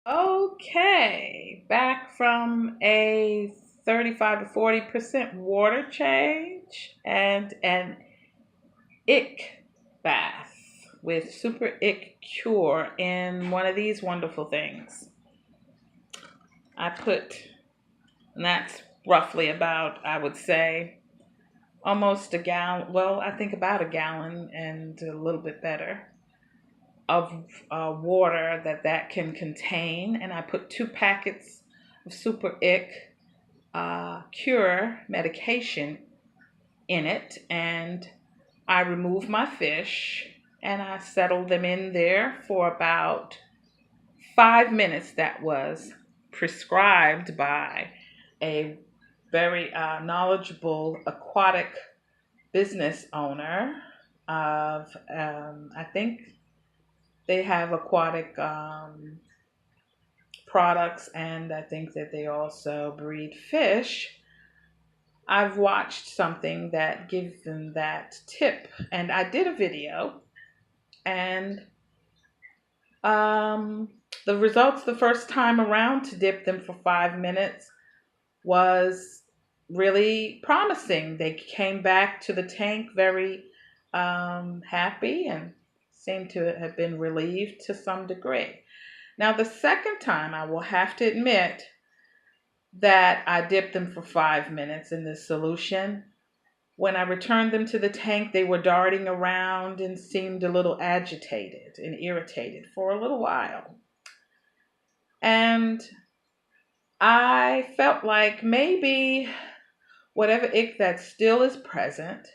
Okay, back from a 35 to 40% water change and an ick bath with super ick cure in one of these wonderful things. I put, and that's roughly about, I would say, almost a gallon. Well, I think about a gallon and a little bit better of water that can contain. And I put 2 packets of super ick cure medication in it, and I remove my fish and I settle them in there for about 5 minutes. That was prescribed by a very knowledgeable aquatic business owner of, I think they have aquatic products, and I think that they also breed fish. I've watched something that gives them that tip, and I did a video, and um, the results the first time around to dip them for 5 minutes was really promising. They came back to the tank very happy and seemed to have been relieved to some degree. Now, the second time, I will have to admit that I dipped them for 5 minutes in this solution. When I returned them to the tank, they were darting around and seemed a little agitated and irritated for a little while. And I felt like maybe whatever ick that still is present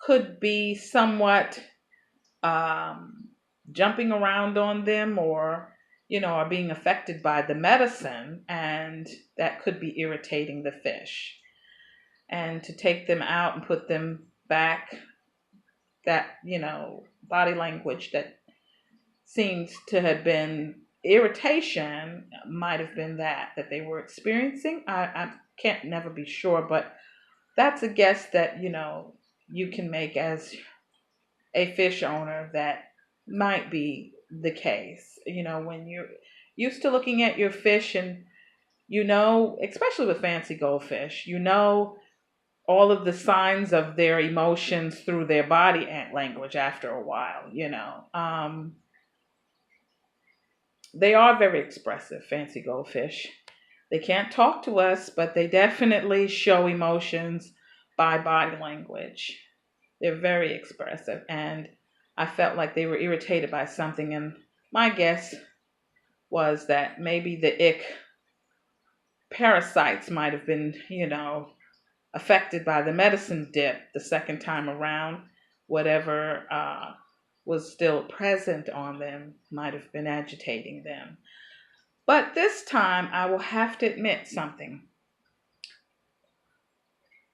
could be somewhat um, jumping around on them, or are being affected by the medicine, and that could be irritating the fish. And to take them out and put them back, that body language that seems to have been irritation might have been that they were experiencing. I can't never be sure, but that's a guess that you can make as a fish owner. That might be the case. When you're used to looking at your fish, and especially with fancy goldfish, all of the signs of their emotions through their body language after a while. They are very expressive, fancy goldfish. They can't talk to us, but they definitely show emotions by body language. They're very expressive, and I felt like they were irritated by something. And my guess was that maybe the ick parasites might have been, affected by the medicine dip the second time around. Whatever was still present on them might have been agitating them. But this time, I will have to admit something.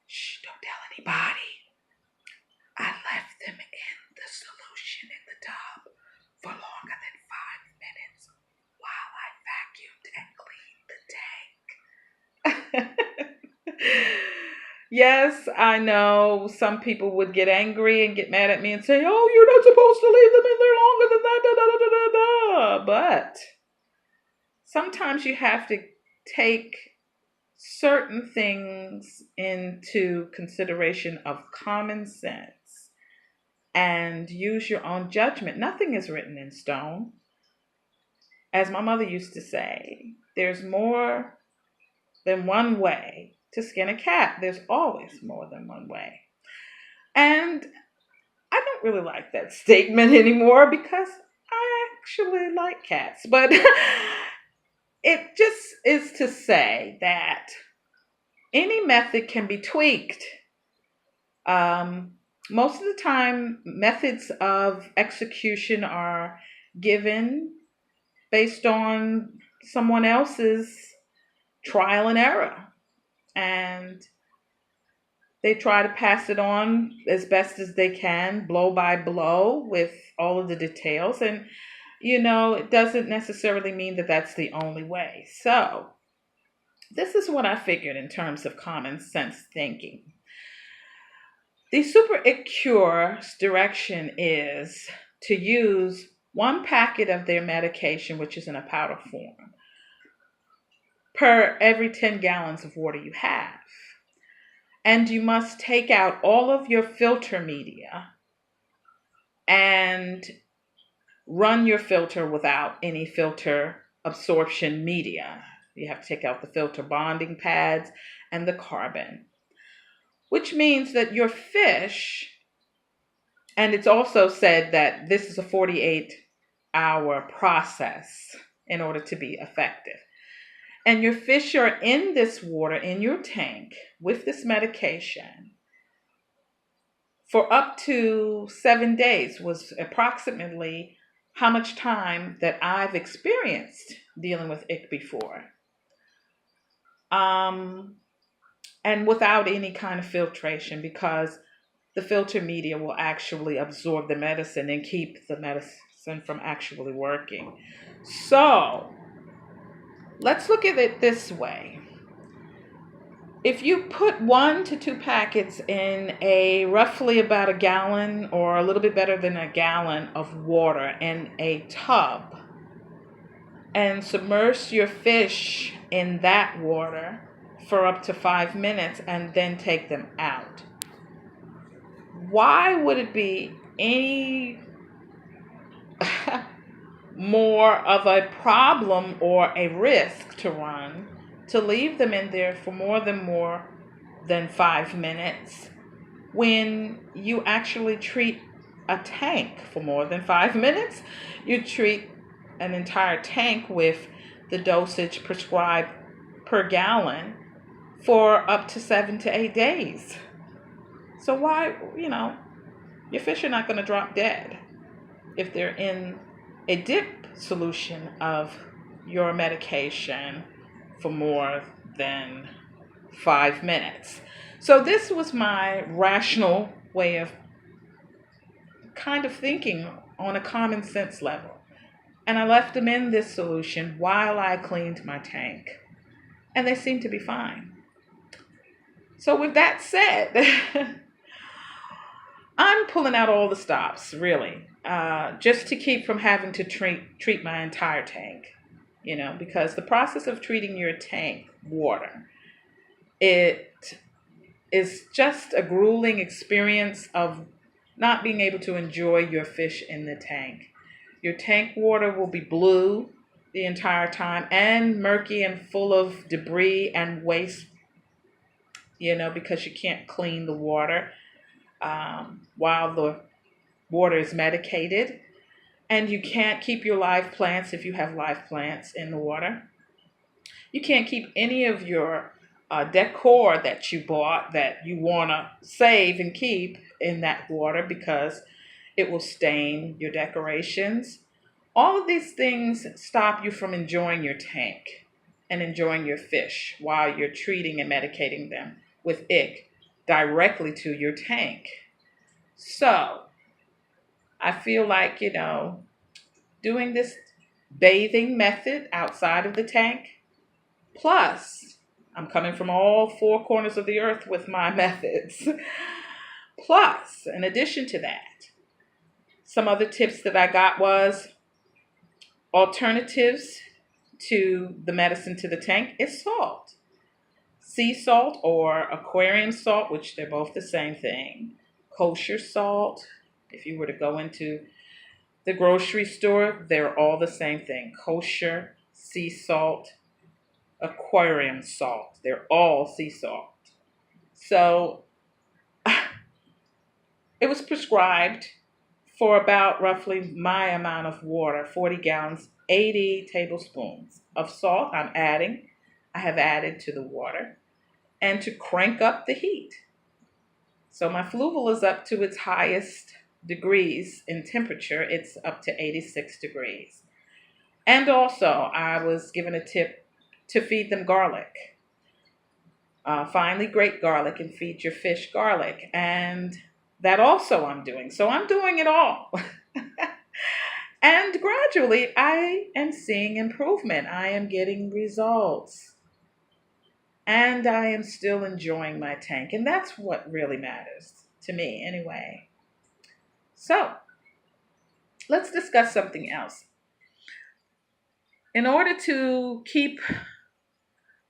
Shh, don't tell anybody. I left them in the solution in the tub for longer than 5 minutes while I vacuumed and cleaned the tank. Yes, I know some people would get angry and get mad at me and say, "Oh, you're not supposed to leave them in there longer than that." Da, da, da, da, da, da. But sometimes you have to take certain things into consideration of common sense and use your own judgment. Nothing is written in stone. As my mother used to say, there's more than one way to skin a cat. There's always more than one way. And I don't really like that statement anymore because I actually like cats. But it just is to say that any method can be tweaked. Most of the time, methods of execution are given based on someone else's trial and error. And they try to pass it on as best as they can, blow by blow, with all of the details. And, it doesn't necessarily mean that that's the only way. So, this is what I figured in terms of common sense thinking. The super ick cure's direction is to use one packet of their medication, which is in a powder form, per every 10 gallons of water you have. And you must take out all of your filter media and run your filter without any filter absorption media. You have to take out the filter bonding pads and the carbon, which means that your fish, and it's also said that this is a 48-hour process in order to be effective. And your fish are in this water in your tank with this medication for up to 7 days, was approximately how much time that I've experienced dealing with ick before. Um, and without any kind of filtration, because the filter media will actually absorb the medicine and keep the medicine from actually working. So let's look at it this way. If you put 1 to 2 packets in a roughly about a gallon or a little bit better than a gallon of water in a tub and submerge your fish in that water for up to 5 minutes and then take them out, why would it be any more of a problem or a risk to run to leave them in there for more than 5 minutes when you actually treat a tank for more than 5 minutes? You treat an entire tank with the dosage prescribed per gallon for up to 7 to 8 days. So why, your fish are not going to drop dead if they're in a dip solution of your medication for more than 5 minutes. So this was my rational way of kind of thinking on a common sense level. And I left them in this solution while I cleaned my tank. And they seemed to be fine. So with that said, I'm pulling out all the stops, really, just to keep from having to treat my entire tank, because the process of treating your tank water, it is just a grueling experience of not being able to enjoy your fish in the tank. Your tank water will be blue the entire time and murky and full of debris and waste, because you can't clean the water while the water is medicated. And you can't keep your live plants, if you have live plants, in the water. You can't keep any of your decor that you bought that you want to save and keep in that water because it will stain your decorations. All of these things stop you from enjoying your tank and enjoying your fish while you're treating and medicating them with ick directly to your tank. So I feel like, doing this bathing method outside of the tank, plus I'm coming from all 4 corners of the earth with my methods. Plus, in addition to that, some other tips that I got was alternatives to the medicine to the tank is salt. Sea salt or aquarium salt, which they're both the same thing. Kosher salt, if you were to go into the grocery store, they're all the same thing. Kosher, sea salt, aquarium salt. They're all sea salt. So it was prescribed for about roughly my amount of water, 40 gallons, 80 tablespoons of salt I have added to the water, and to crank up the heat. So my fluval is up to its highest degrees in temperature. It's up to 86 degrees. And also, I was given a tip to feed them garlic. Finely grate garlic and feed your fish garlic. And that also I'm doing. So I'm doing it all. And gradually, I am seeing improvement. I am getting results. And I am still enjoying my tank. And that's what really matters to me anyway. So, let's discuss something else. In order to keep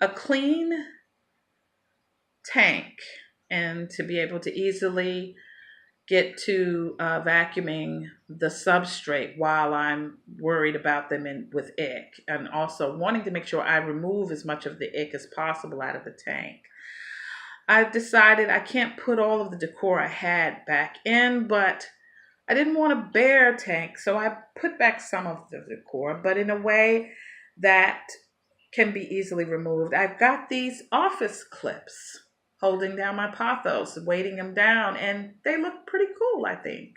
a clean tank and to be able to easily get to vacuuming the substrate while I'm worried about them with ick, and also wanting to make sure I remove as much of the ick as possible out of the tank, I've decided I can't put all of the decor I had back in, but I didn't want a bare tank, so I put back some of the decor, but in a way that can be easily removed. I've got these office clips holding down my pothos, weighting them down, and they look pretty cool, I think.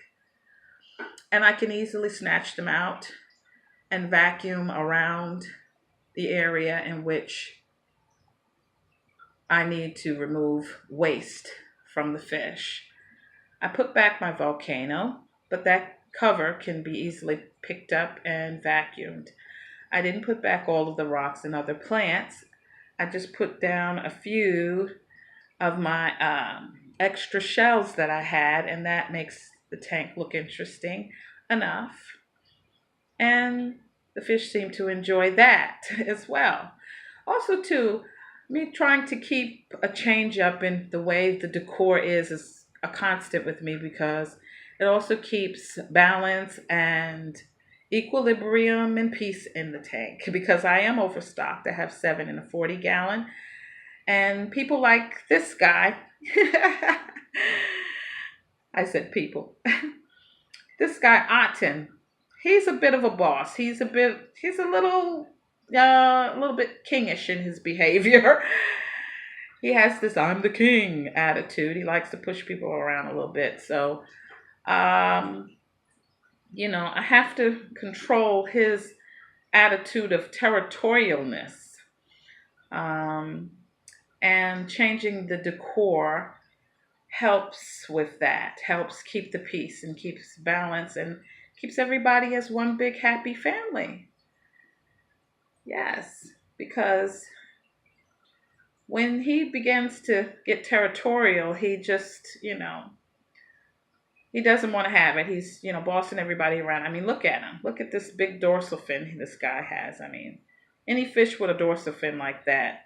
And I can easily snatch them out and vacuum around the area in which I need to remove waste from the fish. I put back my volcano, but that cover can be easily picked up and vacuumed. I didn't put back all of the rocks and other plants. I just put down a few of my extra shells that I had, and that makes the tank look interesting enough. And the fish seem to enjoy that as well. Also, too, me trying to keep a change up in the way the decor is a constant with me, because it also keeps balance and equilibrium and peace in the tank, because I am overstocked. I have 7 in a 40-gallon, and people like this guy. I said people. This guy Aten, he's a bit of a boss. He's a little bit kingish in his behavior. He has this "I'm the king" attitude. He likes to push people around a little bit. So, um, I have to control his attitude of territorialness. Um, and changing the decor helps with that, helps keep the peace and keeps balance and keeps everybody as one big happy family. Yes, because when he begins to get territorial, he just, he doesn't want to have it. He's, bossing everybody around. I mean, look at him. Look at this big dorsal fin this guy has. I mean, any fish with a dorsal fin like that,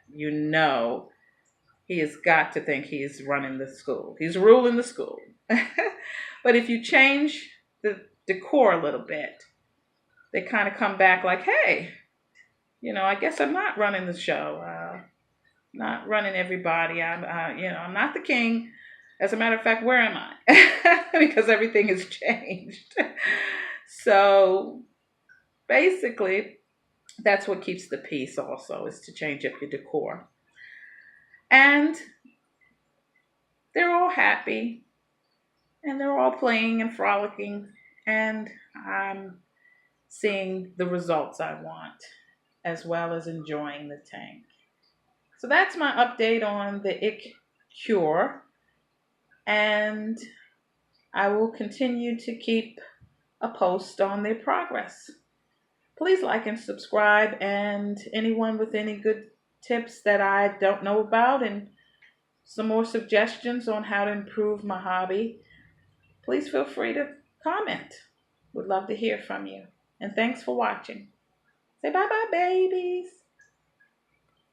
he has got to think he's running the school. He's ruling the school. But if you change the decor a little bit, they kind of come back like, hey, I guess I'm not running the show. Not running everybody. I'm not the king. As a matter of fact, where am I? Because everything has changed. So basically, that's what keeps the peace also, is to change up your decor. And they're all happy, and they're all playing and frolicking, and I'm seeing the results I want, as well as enjoying the tank. So that's my update on the ick cure, and I will continue to keep a post on their progress. Please like and subscribe, and anyone with any good tips that I don't know about and some more suggestions on how to improve my hobby, please feel free to comment. Would love to hear from you. And thanks for watching. Say bye-bye, babies.